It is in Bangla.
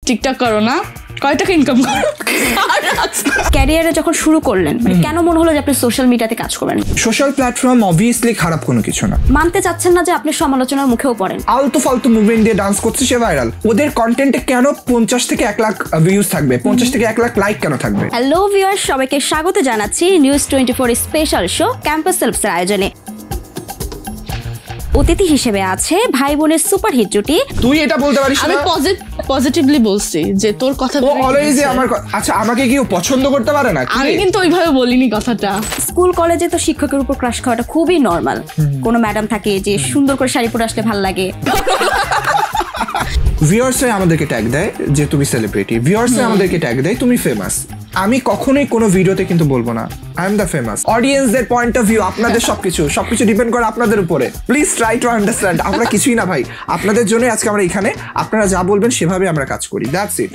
টিকটক করো না, কয় টাকা ইনকাম করো? ক্যারিয়ারে যখন শুরু করলেন কেন মনে হলো যে আপনি সোশ্যাল মিডিয়াতে কাজ করবেন? সোশ্যাল প্ল্যাটফর্ম অবভিয়াসলি খারাপ কোনো কিছু না। মানতে চাচ্ছেন না যে আপনি সমালোচনার মুখেও পড়েন? আলতু ফালতু মুভমেন্ট দিয়ে ডান্স করছে সে ভাইরাল। ওদের কন্টেন্টে কেন 50 থেকে 1 লাখ ভিউজ থাকবে, 50 থেকে 1 লাখ লাইক কেন থাকবে? হ্যালো ভিউয়ার্স, সবাইকে স্বাগত জানাচ্ছি news 24 special show campus selves এর আয়োজনে। অতিথি হিসেবে আছে ভাই বোনের সুপারহিট জুটি। তুই এটা বলতে পারিস আমি না? পজিটিভলি বলছি যে তোর কথা ও অলওয়েজ আমার আচ্ছা আমাকে কি ও পছন্দ করতে পারে না? আমি কিন্তু ওইভাবে বলিনি কথাটা। স্কুল কলেজে তো শিক্ষকের উপর ক্রাশ খাওয়াটা খুবই নরমাল। কোনো ম্যাডাম থাকে যে সুন্দর করে শাড়ি পরে আসলে ভালো লাগে। ভিউয়ার্সরা আমাদেরকে ট্যাগ দেয় যে তুমি সেলিব্রিটি, ভিউয়ার্সরা আমাদেরকে ট্যাগ দেয় তুমি ফেমাস। আমি কখনোই কোনো ভিডিওতে কিন্তু বলবো না আই এম দ্য ফেমাস। অডিয়েন্সদের পয়েন্ট অফ ভিউ, আপনাদের সবকিছু ডিপেন্ড করে আপনাদের উপরে। Please try to understand. আমরা কিছুই না ভাই, আপনাদের জন্য আজকে আমরা এখানে। আপনারা যা বলবেন সেভাবে আমরা কাজ করি, দ্যাটস ইট।